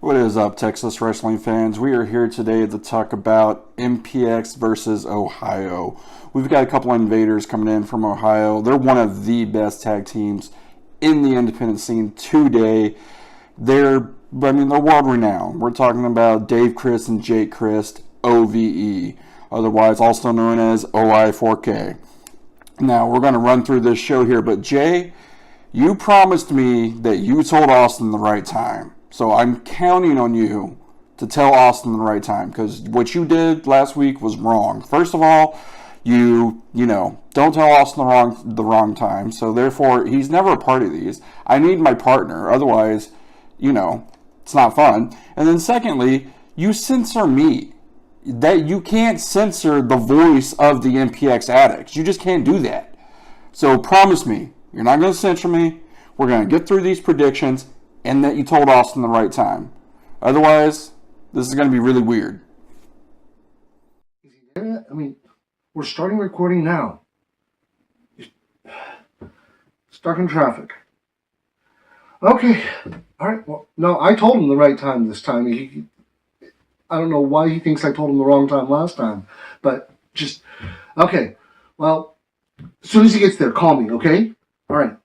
What is up, Texas wrestling fans? We are here today to talk about MPX versus Ohio. We've got a couple of invaders coming in from Ohio. They're one of the best tag teams in the independent scene today. They're world renowned. We're talking about Dave Christ and Jake Christ, OVE, otherwise also known as OI4K. Now, we're going to run through this show here, but Jay, you promised me that you told Austin the right time. So I'm counting on you to tell Austin the right time, because what you did last week was wrong. First of all, you don't tell Austin the wrong time. So therefore, he's never a part of these. I need my partner. Otherwise, it's not fun. And then secondly, you censor me. That you can't censor the voice of the MPX addicts. You just can't do that. So promise me, you're not going to censor me. We're going to get through these predictions, and that you told Austin the right time. Otherwise, this is going to be really weird. We're starting recording now. Stuck in traffic. Okay. All right. Well, no, I told him the right time this time. I don't know why he thinks I told him the wrong time last time. But just, okay. Well, as soon as he gets there, call me, okay? All right.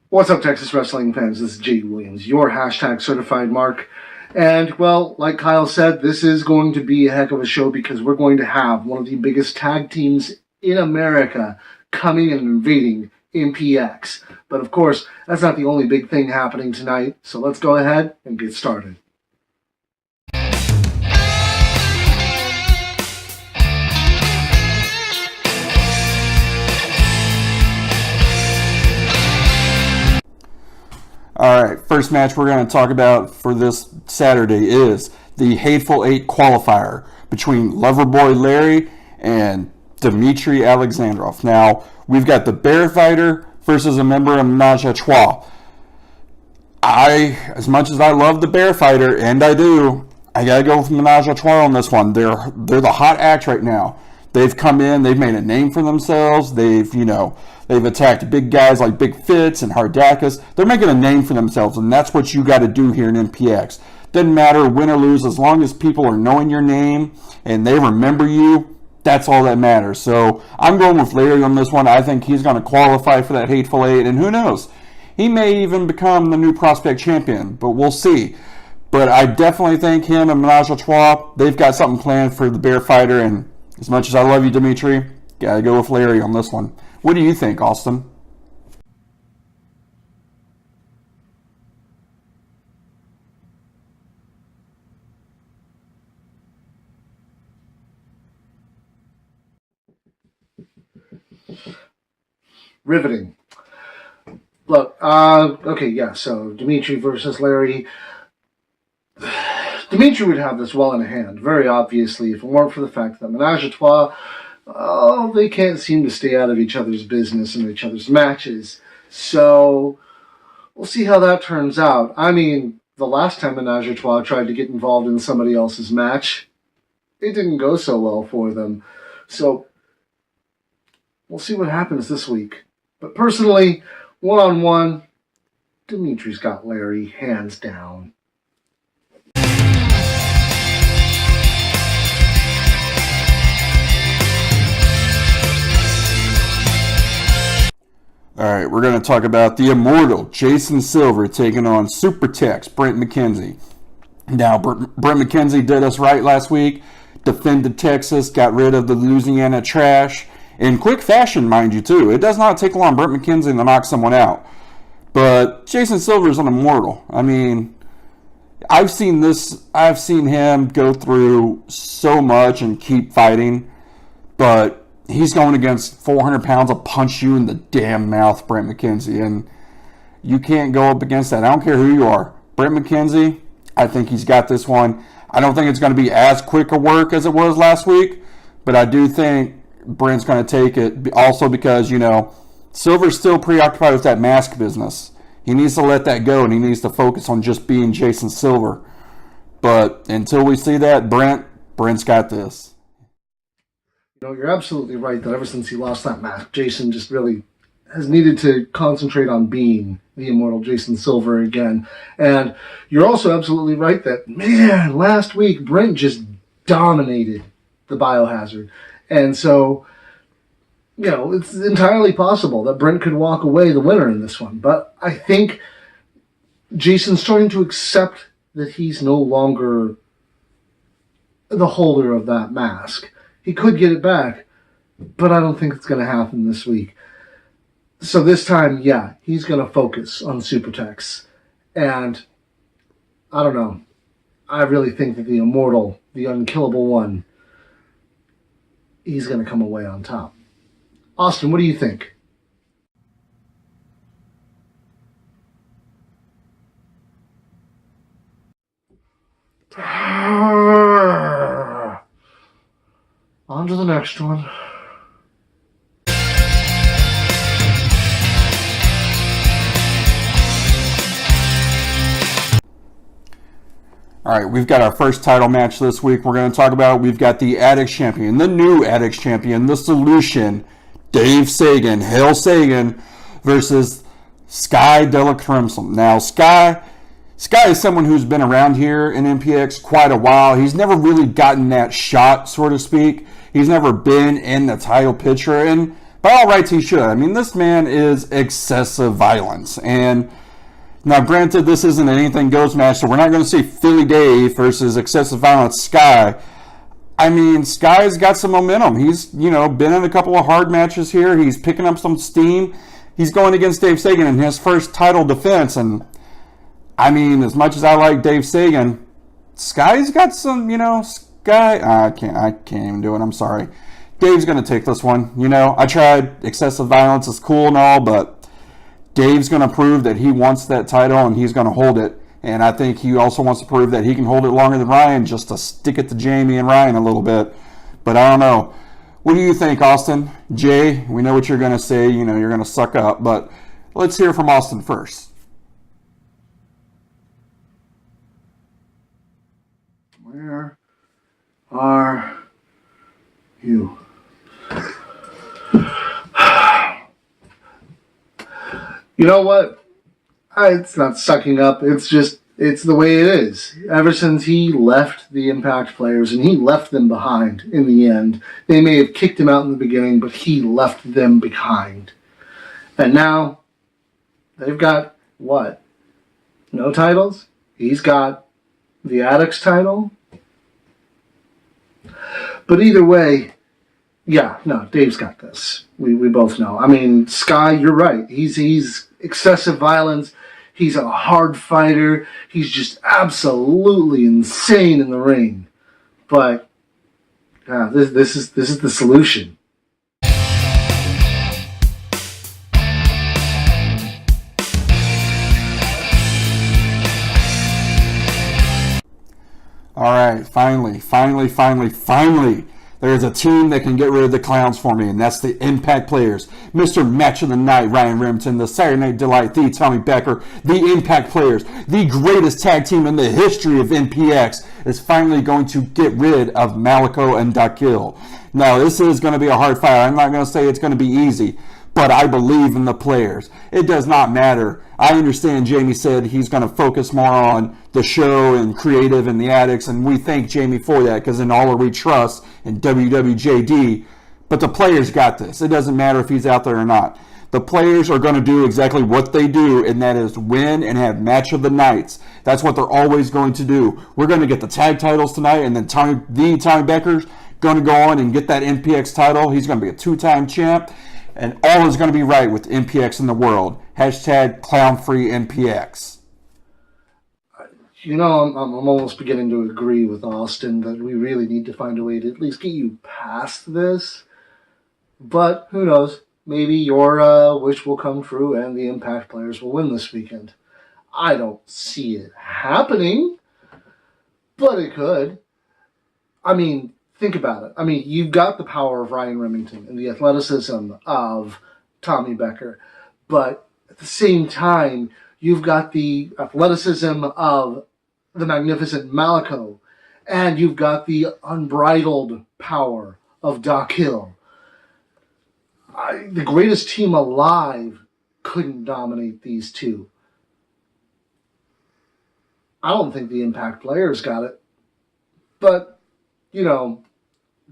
What's up, Texas wrestling fans? This is J. Williams, your hashtag certified mark. And, well, like Kyle said, this is going to be a heck of a show because we're going to have one of the biggest tag teams in America coming and invading MPX. But, of course, that's not the only big thing happening tonight. So let's go ahead and get started. Alright, first match we're going to talk about for this Saturday is the Hateful Eight qualifier between Loverboy Larry and Dimitri Alexandrov. Now, we've got the Bear Fighter versus a member of Menage a Trois. As much as I love the Bear Fighter, and I do, I got to go with Menage a Trois on this one. They're the hot act right now. They've come in, they've made a name for themselves, they've attacked big guys like Big Fitz and Hardakas. They're making a name for themselves, and that's what you got to do here in MPX. Doesn't matter win or lose, as long as people are knowing your name and they remember you, that's all that matters. So I'm going with Larry on this one. I think he's going to qualify for that Hateful Eight, and who knows? He may even become the new prospect champion, but we'll see. But I definitely think him and Menage a Trois, they've got something planned for the Bear Fighter, and as much as I love you, Dimitri, gotta go with Larry on this one. What do you think, Austin? Riveting. Look, okay, yeah, so Dimitri versus Larry. Dimitri would have this well in hand, very obviously, if it weren't for the fact that Menage a Trois, they can't seem to stay out of each other's business and each other's matches. So, we'll see how that turns out. I mean, the last time Menage a Trois tried to get involved in somebody else's match, it didn't go so well for them. So, we'll see what happens this week. But personally, one-on-one, Dimitri's got Larry hands down. Alright, we're going to talk about the immortal Jason Silver taking on Super Tex Brent McKenzie. Now, Brent McKenzie did us right last week, defended Texas, got rid of the Louisiana trash, in quick fashion, mind you, too. It does not take long Brent McKenzie to knock someone out. But Jason Silver is an immortal. I mean, I've seen him go through so much and keep fighting, but he's going against 400 pounds of punch you in the damn mouth, Brent McKenzie, and you can't go up against that. I don't care who you are. Brent McKenzie, I think he's got this one. I don't think it's going to be as quick a work as it was last week, but I do think Brent's going to take it also because, Silver's still preoccupied with that mask business. He needs to let that go, and he needs to focus on just being Jason Silver. But until we see that, Brent's got this. You're absolutely right that ever since he lost that mask, Jason just really has needed to concentrate on being the immortal Jason Silver again. And you're also absolutely right that, man, last week Brent just dominated the Biohazard. And so, it's entirely possible that Brent could walk away the winner in this one. But I think Jason's starting to accept that he's no longer the holder of that mask. He could get it back, but I don't think it's going to happen this week. So this time, yeah, he's going to focus on Supertex. And I don't know. I really think that the immortal, the unkillable one, he's going to come away on top. Austin, what do you think? On to the next one. All right, we've got our first title match this week. We're going to talk about, we've got the Addicts champion, the new Addicts champion, the Solution, Dave Sagan, Hail Sagan, versus Sky Dela Crimson. Now, Sky is someone who's been around here in MPX quite a while. He's never really gotten that shot, so to speak. He's never been in the title picture, and by all rights, he should. I mean, this man is excessive violence, and now, granted, this isn't an anything goes match, so we're not going to see Philly Dave versus excessive violence Sky. I mean, Sky's got some momentum. He's, been in a couple of hard matches here. He's picking up some steam. He's going against Dave Sagan in his first title defense, and I mean, as much as I like Dave Sagan, Sky's got some, Sky. I can't even do it. I'm sorry. Dave's going to take this one. I tried. Excessive violence is cool and all, but Dave's going to prove that he wants that title and he's going to hold it. And I think he also wants to prove that he can hold it longer than Ryan, just to stick it to Jamie and Ryan a little bit. But I don't know. What do you think, Austin? Jay, we know what you're going to say. You're going to suck up. But let's hear from Austin first. Where are you? You know what? It's not sucking up. It's the way it is. Ever since he left the Impact players, and he left them behind in the end. They may have kicked him out in the beginning, but he left them behind. And now, they've got, what? No titles? He's got the Addicts title. But either way, yeah, no, Dave's got this. We both know. I mean, Sky, you're right. He's excessive violence. He's a hard fighter. He's just absolutely insane in the ring. But this is the Solution. All right, finally, there's a team that can get rid of the clowns for me, and that's the Impact players. Mr. Match of the Night, Ryan Remington, the Saturday Night Delight, the Tommy Becker, the Impact players, the greatest tag team in the history of MPX, is finally going to get rid of Malico and Dakil. Now, this is going to be a hard fight. I'm not going to say it's going to be easy, but I believe in the players. It does not matter. I understand Jamie said he's going to focus more on the show and creative and the Addicts, and we thank Jamie for that, because in all we trust in WWJD. But the players got this. It doesn't matter if he's out there or not. The players are going to do exactly what they do, and that is win and have match of the nights. That's what they're always going to do. We're going to get the tag titles tonight, and then Tommy Becker's going to go on and get that MPX title. He's going to be a two-time champ. And all is going to be right with MPX in the world. Hashtag clown-free MPX. I'm almost beginning to agree with Austin that we really need to find a way to at least get you past this. But who knows? Maybe your wish will come true and the Impact players will win this weekend. I don't see it happening, but it could. I mean, think about it. I mean, you've got the power of Ryan Remington and the athleticism of Tommy Becker, but at the same time, you've got the athleticism of the magnificent Malico, and you've got the unbridled power of Doc Hill. The greatest team alive couldn't dominate these two. I don't think the Impact players got it. But, you know,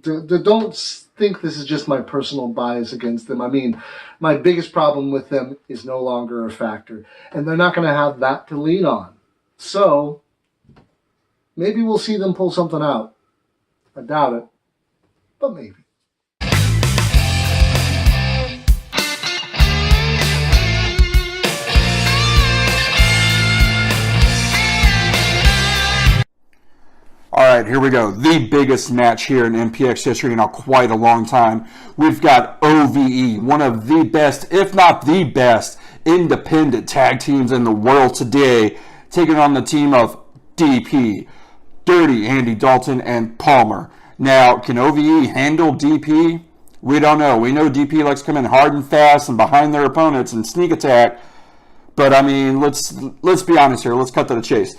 don't think this is just my personal bias against them. I mean, my biggest problem with them is no longer a factor. And they're not going to have that to lean on. So, maybe we'll see them pull something out. I doubt it. But maybe. All right, here we go. The biggest match here in MPX history in quite a long time. We've got OVE, one of the best, if not the best, independent tag teams in the world today, taking on the team of DP, Dirty Andy, Dalton, and Palmer. Now, can OVE handle DP? We don't know. We know DP likes to come in hard and fast and behind their opponents and sneak attack. But, I mean, let's be honest here. Let's cut to the chase.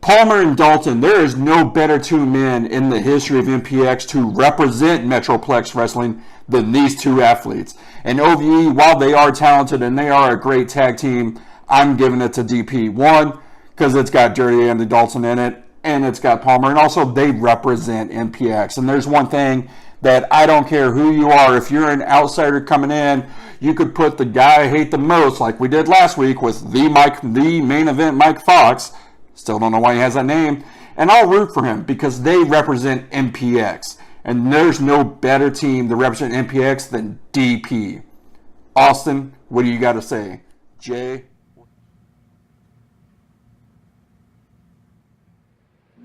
Palmer and Dalton, there is no better two men in the history of MPX to represent Metroplex Wrestling than these two athletes. And OVE, while they are talented and they are a great tag team, I'm giving it to DP. One, because it's got Dirty Andy Dalton in it, and it's got Palmer, and also they represent MPX. And there's one thing that I don't care who you are, if you're an outsider coming in, you could put the guy I hate the most, like we did last week with the main event Mike Fox. Still don't know why he has that name. And I'll root for him because they represent MPX. And there's no better team to represent MPX than DP. Austin, what do you got to say? Jay?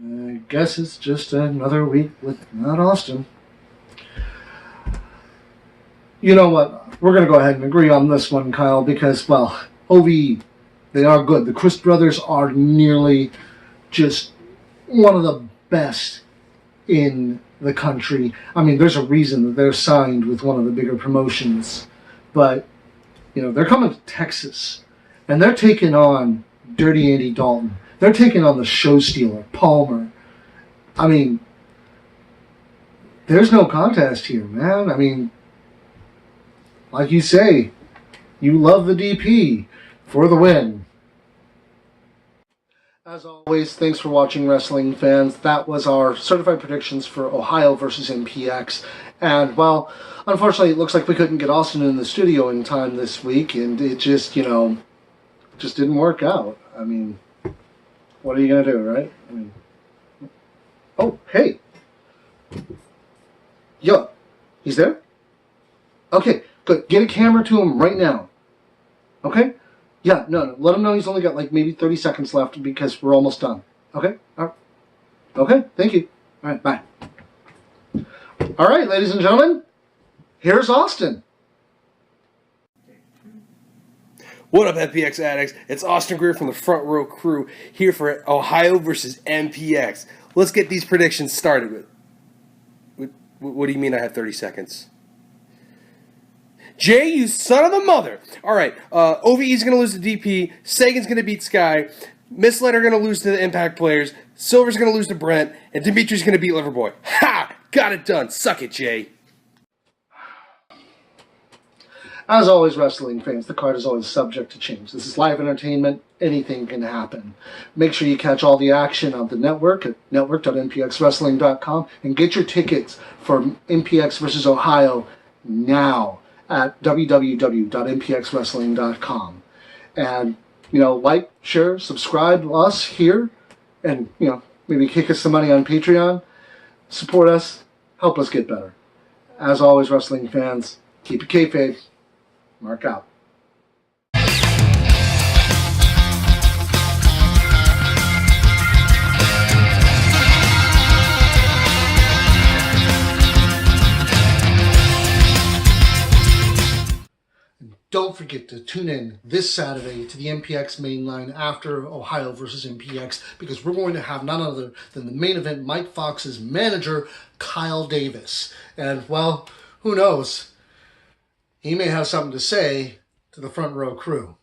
I guess it's just another week with not Austin. You know what? We're going to go ahead and agree on this one, Kyle, because, well, OVE, they are good. The Chris brothers are nearly just one of the best in the country. I mean, there's a reason that they're signed with one of the bigger promotions. But, you know, they're coming to Texas, and they're taking on Dirty Andy Dalton. They're taking on the show stealer, Palmer. I mean, there's no contest here, man. I mean, like you say, you love the DP for the win. As always, thanks for watching, wrestling fans. That was our certified predictions for Ohio versus MPX. And, well, unfortunately, it looks like we couldn't get Austin in the studio in time this week, and it just, you know, just didn't work out. I mean, what are you going to do, right? I mean, oh, hey. Yo, he's there? Okay, good. Get a camera to him right now. Okay? Yeah, no, let him know he's only got like maybe 30 seconds left because we're almost done. Okay? All right. Okay, thank you. All right, bye. All right, ladies and gentlemen, here's Austin. What up, MPX addicts? It's Austin Greer from the Front Row Crew here for Ohio versus MPX. Let's get these predictions started with. What do you mean I have 30 seconds? Jay, you son of a mother! All right, OVE's going to lose to DP. Sagan's going to beat Sky. Miss Letter going to lose to the Impact players. Silver's going to lose to Brent. And Dimitri's going to beat Liverboy. Ha! Got it done. Suck it, Jay. As always, wrestling fans, the card is always subject to change. This is live entertainment. Anything can happen. Make sure you catch all the action on the network at network.mpxwrestling.com and get your tickets for MPX versus Ohio now at www.mpxwrestling.com. And, you know, like, share, subscribe us here, and, you know, maybe kick us some money on Patreon. Support us. Help us get better. As always, wrestling fans, keep it kayfabe. Mark out. Don't forget to tune in this Saturday to the MPX mainline after Ohio versus MPX, because we're going to have none other than the main event Mike Fox's manager, Kyle Davis. And, well, who knows? He may have something to say to the Front Row Crew.